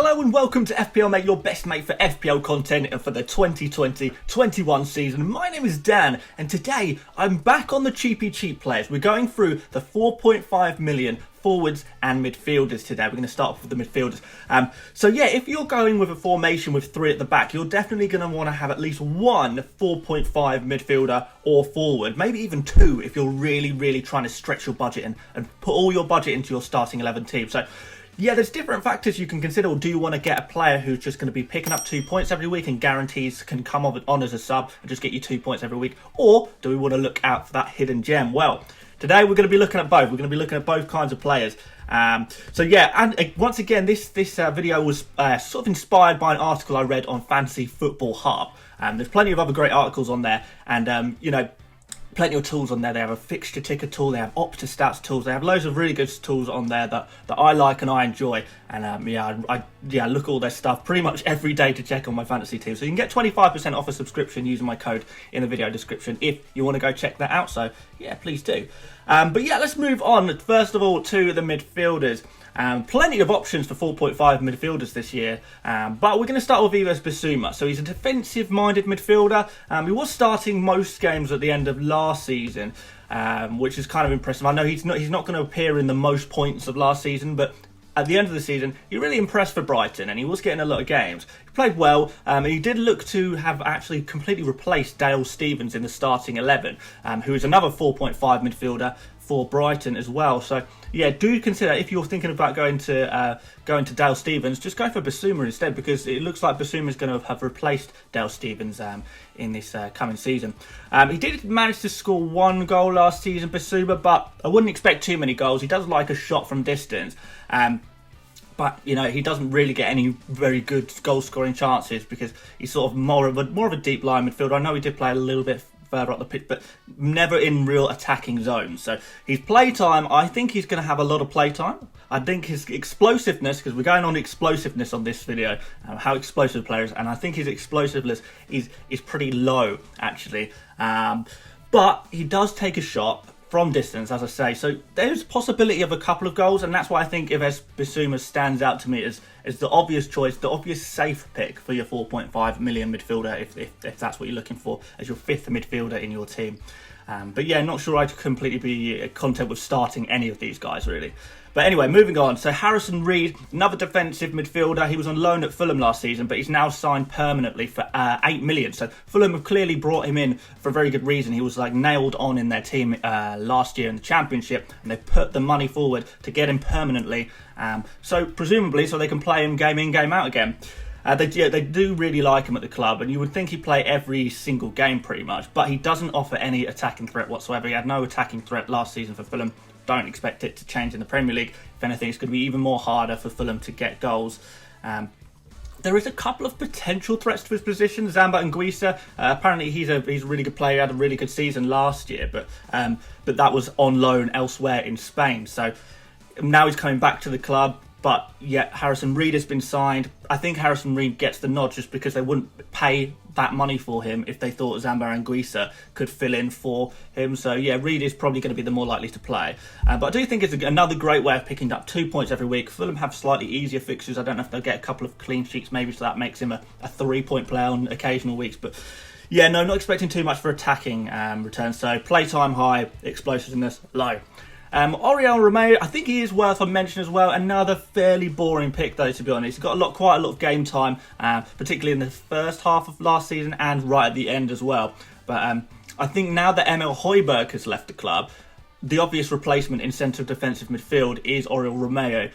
Hello and welcome to FPL Mate, your best mate for FPL content and for the 2020-21 season. My name is Dan and today I'm back on the cheap players. We're going through the 4.5 million forwards and midfielders today. We're going to start off with the midfielders. So yeah, if you're going with a formation with three at the back, you're definitely going to want to have at least one 4.5 midfielder or forward, maybe even two if you're really trying to stretch your budget and put all your budget into your starting 11 team. So yeah, there's different factors you can consider. Do you want to get a player who's just going to be picking up 2 points every week and guarantees can come on as a sub and just get you 2 points every week? Or do we want to look out for that hidden gem? Well, today we're going to be looking at both. We're going to be looking at both kinds of players. So yeah, and once again, this video was sort of inspired by an article I read on Fantasy Football Hub. There's plenty of other great articles on there, and you know, plenty of tools on there. They have a fixture ticker tool, they have Opta stats tools, they have loads of really good tools on there that I like and I enjoy. And I look at all their stuff pretty much every day to check on my fantasy team. So you can get 25% off a subscription using my code in the video description if you want to go check that out. So yeah, please do. But yeah, let's move on first of all to the midfielders. Plenty of options for 4.5 midfielders this year, but we're going to start with Yves Bissouma. So he's a defensive-minded midfielder. He was starting most games at the end of last season, which is kind of impressive. I know he's not going to appear in the most points of last season, but at the end of the season, he really impressed for Brighton, and he was getting a lot of games. He played well, and he did look to have actually completely replaced Dale Stephens in the starting 11, who is another 4.5 midfielder for Brighton as well. So yeah, do consider, if you're thinking about going to Dale Stephens, just go for Bissouma instead, because it looks like Bissouma is going to have replaced Dale Stephens in this coming season. He did manage to score 1 goal last season, Bissouma, but I wouldn't expect too many goals. He does like a shot from distance. But you know, he doesn't really get any very good goal-scoring chances because he's sort of more of a deep line midfielder. I know he did play a little bit further up the pitch, but never in real attacking zones. So his play time, I think he's going to have a lot of play time. I think his explosiveness, because we're going on explosiveness on this video, how explosive players, and I think his explosiveness is pretty low actually. But he does take a shot from distance, as I say, so there's possibility of a couple of goals, and that's why I think Yves Bissouma stands out to me as the obvious choice, the obvious safe pick for your 4.5 million midfielder, if that's what you're looking for as your 5th midfielder in your team. But yeah, not sure I'd completely be content with starting any of these guys really. But anyway, moving on. So Harrison Reed, another defensive midfielder. He was on loan at Fulham last season, but he's now signed permanently for 8 million. So Fulham have clearly brought him in for a very good reason. He was like nailed on in their team last year in the Championship, and they put the money forward to get him permanently. So presumably, so they can play him game in, game out again. They do really like him at the club, and you would think he'd play every single game pretty much, but he doesn't offer any attacking threat whatsoever. He had no attacking threat last season for Fulham. Don't expect it to change in the Premier League. If anything, it's going to be even more harder for Fulham to get goals. There is a couple of potential threats to his position. Zamba Anguissa, apparently he's a really good player. He had a really good season last year, but that was on loan elsewhere in Spain. So now he's coming back to the club. But yet Harrison Reed has been signed. I think Harrison Reed gets the nod just because they wouldn't pay that money for him if they thought Zamba Anguissa could fill in for him. So yeah, Reed is probably going to be the more likely to play. But I do think it's another great way of picking up 2 points every week. Fulham have slightly easier fixtures. I don't know if they'll get a couple of clean sheets maybe, so that makes him a 3-point player on occasional weeks. But yeah, no, not expecting too much for attacking returns. So playtime high, explosiveness low. Oriol Romeo, I think he is worth a mention as well. Another fairly boring pick though, to be honest. He's got quite a lot of game time, particularly in the first half of last season and right at the end as well. But I think now that Emil Højbjerg has left the club, the obvious replacement in centre defensive midfield is Oriol Romeo.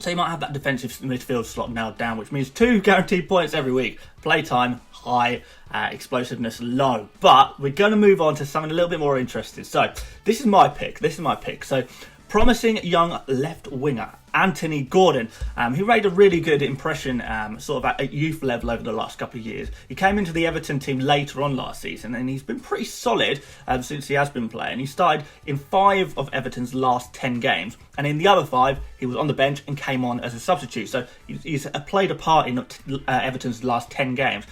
So you might have that defensive midfield slot nailed down, which means 2 guaranteed points every week. Playtime high, explosiveness low. But we're going to move on to something a little bit more interesting. So this is my pick. So promising young left winger Anthony Gordon. He made a really good impression sort of at youth level over the last couple of years. He came into the Everton team later on last season, and he's been pretty solid since he has been playing. He started in 5 of Everton's last 10 games, and in the other 5 he was on the bench and came on as a substitute. So he's played a part in Everton's last 10 games.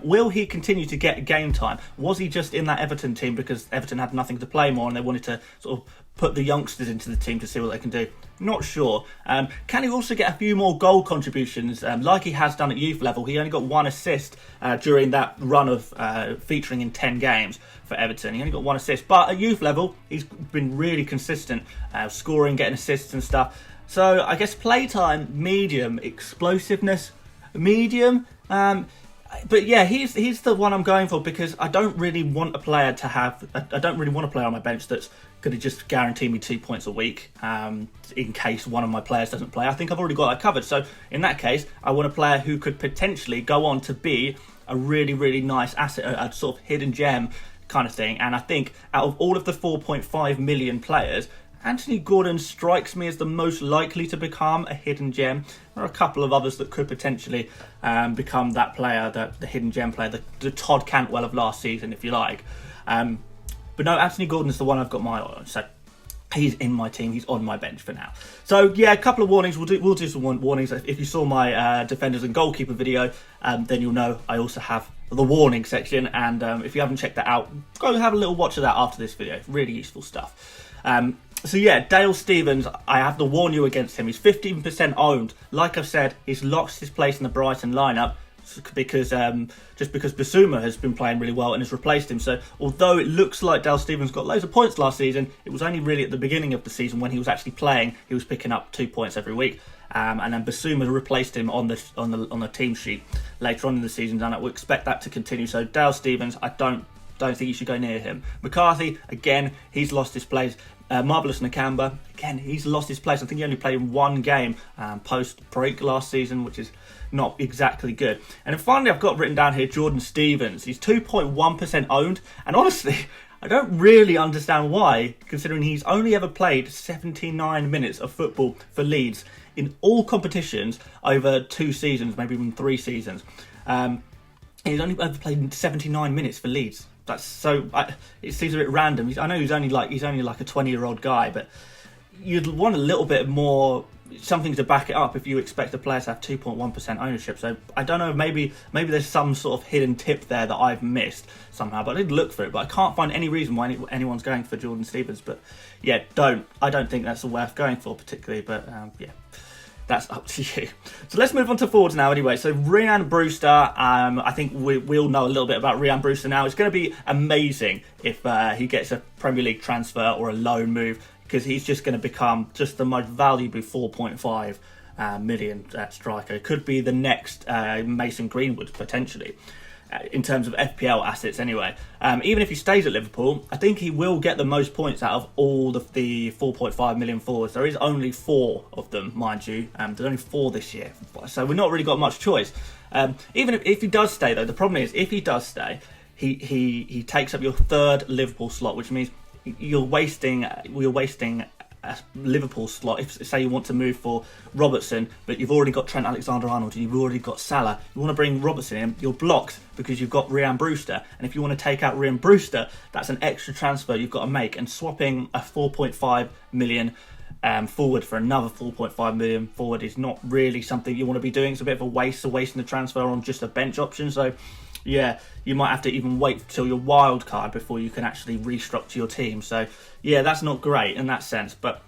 Will he continue to get game time? Was he just in that Everton team because Everton had nothing to play more and they wanted to sort of put the youngsters into the team to see what they can do? Not sure. Can he also get a few more goal contributions like he has done at youth level? He only got 1 assist during that run of featuring in 10 games for Everton. He only got 1 assist, but at youth level he's been really consistent, scoring, getting assists and stuff. So I guess playtime, medium. Explosiveness, medium. But yeah, he's the one I'm going for because I don't really want a player to have. I don't really want a player on my bench that's going to just guarantee me 2 points a week in case one of my players doesn't play. I think I've already got that covered. So in that case, I want a player who could potentially go on to be a really, really nice asset, a sort of hidden gem kind of thing. And I think out of all of the 4.5 million players, Anthony Gordon strikes me as the most likely to become a hidden gem. There are a couple of others that could potentially become that player, the hidden gem player, the Todd Cantwell of last season, if you like. But no, Anthony Gordon is the one I've got my eye on. So he's in my team. He's on my bench for now. So yeah, a couple of warnings. We'll do some warnings. If you saw my defenders and goalkeeper video, then you'll know I also have the warning section. And if you haven't checked that out, go have a little watch of that after this video. Really useful stuff. So yeah, Dale Stephens, I have to warn you against him. He's 15% owned. Like I've said, he's lost his place in the Brighton lineup because just because Bissouma has been playing really well and has replaced him. So although it looks like Dale Stephens got loads of points last season, it was only really at the beginning of the season when he was actually playing. He was picking up 2 points every week, and then Bissouma replaced him on the team sheet later on in the season, and I would expect that to continue. So Dale Stephens, I don't think you should go near him. McCarthy, again, he's lost his place. Marvelous Nakamba, again, he's lost his place. I think he only played in 1 game post-break last season, which is not exactly good. And then finally, I've got written down here Jordan Stevens. He's 2.1% owned, and honestly, I don't really understand why, considering he's only ever played 79 minutes of football for Leeds in all competitions over 2 seasons, maybe even 3 seasons. He's only ever played 79 minutes for Leeds. That's so. It seems a bit random. I know he's only like a 20-year-old guy, but you'd want a little bit more, something to back it up if you expect a player to have 2.1% ownership. So I don't know. Maybe there's some sort of hidden tip there that I've missed somehow. But I did look for it, but I can't find any reason why anyone's going for Jordan Stevens. But yeah, I don't think that's worth going for particularly. But yeah. That's up to you. So let's move on to forwards now anyway. So Rhian Brewster, I think we'll know a little bit about Rhian Brewster now. It's going to be amazing if he gets a Premier League transfer or a loan move, because he's just going to become just the most valuable 4.5 million striker. Could be the next Mason Greenwood potentially. In terms of FPL assets anyway. Even if he stays at Liverpool, I think he will get the most points out of all of the 4.5 million forwards. There is only 4 of them, mind you. There's only 4 this year. So we've not really got much choice. Even if he does stay, though, the problem is, if he does stay, he takes up your 3rd Liverpool slot, which means you're wasting a Liverpool slot. If say you want to move for Robertson, but you've already got Trent Alexander-Arnold and you've already got Salah, you want to bring Robertson in, you're blocked because you've got Rhian Brewster. And if you want to take out Rhian Brewster, that's an extra transfer you've got to make. And swapping a 4.5 million forward for another 4.5 million forward is not really something you want to be doing. It's a bit of a waste, so wasting the transfer on just a bench option. So yeah, you might have to even wait till your wild card before you can actually restructure your team. So yeah, that's not great in that sense. But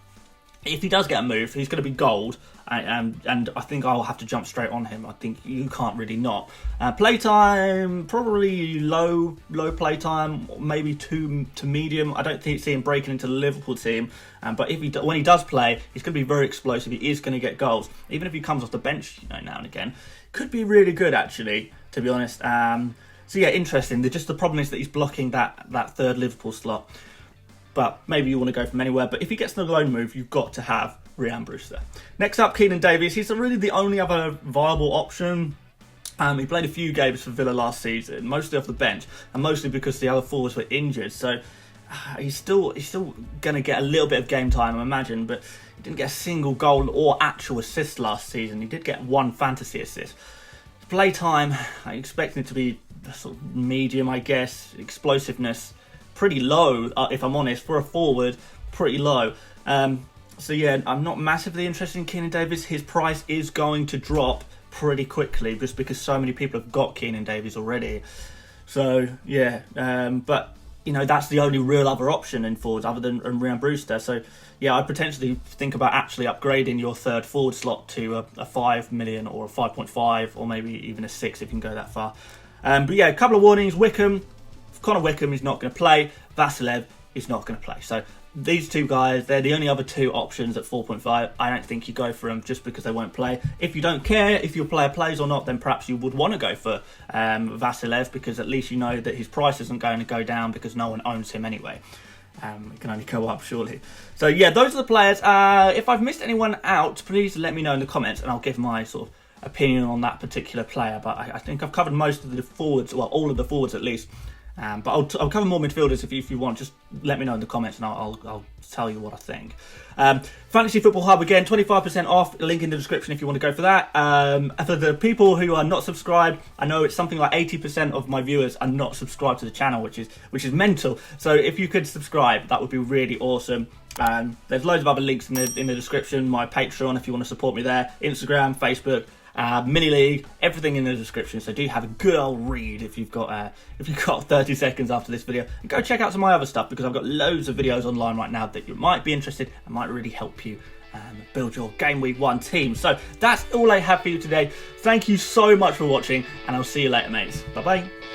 if he does get a move, he's going to be gold, and I think I'll have to jump straight on him. I think you can't really not. Playtime, probably low playtime, maybe 2 to medium. I don't see him breaking into the Liverpool team, but when he does play, he's going to be very explosive. He is going to get goals, even if he comes off the bench, now and again. Could be really good actually, to be honest. So yeah, interesting. Just the problem is that he's blocking that 3rd Liverpool slot. But maybe you want to go from anywhere. But if he gets the loan move, you've got to have Rhian Brewster. Next up, Keinan Davies. He's really the only other viable option. He played a few games for Villa last season, mostly off the bench, and mostly because the other forwards were injured. So he's still going to get a little bit of game time, I imagine. But he didn't get a single goal or actual assist last season. He did get 1 fantasy assist. Play time, I expect it to be sort of medium, I guess. Explosiveness, pretty low, if I'm honest, for a forward, pretty low. So yeah, I'm not massively interested in Keinan Davies. His price is going to drop pretty quickly just because so many people have got Keinan Davies already. So yeah, but you know, that's the only real other option in forwards other than Rhian Brewster. So yeah, I'd potentially think about actually upgrading your third forward slot to a 5 million or a 5.5 or maybe even a 6 if you can go that far. But yeah, a couple of warnings. Connor Wickham is not going to play. Vasilev is not going to play. So these two guys, they're the only other two options at 4.5. I don't think you go for them just because they won't play. If you don't care if your player plays or not, then perhaps you would want to go for Vasilev, because at least you know that his price isn't going to go down because no one owns him anyway. It can only go up, surely. So yeah, those are the players. If I've missed anyone out, please let me know in the comments and I'll give my sort of opinion on that particular player. But I think I've covered most of the forwards, well, all of the forwards at least. But I'll cover more midfielders if you want. Just let me know in the comments and I'll tell you what I think. Fantasy Football Hub, again, 25% off. Link in the description if you want to go for that. For the people who are not subscribed, I know it's something like 80% of my viewers are not subscribed to the channel, which is mental. So if you could subscribe, that would be really awesome. There's loads of other links in the description. My Patreon if you want to support me there. Instagram, Facebook. Mini League, everything in the description. So do have a good old read if you've got 30 seconds after this video, and go check out some of my other stuff because I've got loads of videos online right now that you might be interested and might really help you build your Game Week 1 team. So that's all I have for you today. Thank you so much for watching, and I'll see you later, mates. Bye bye.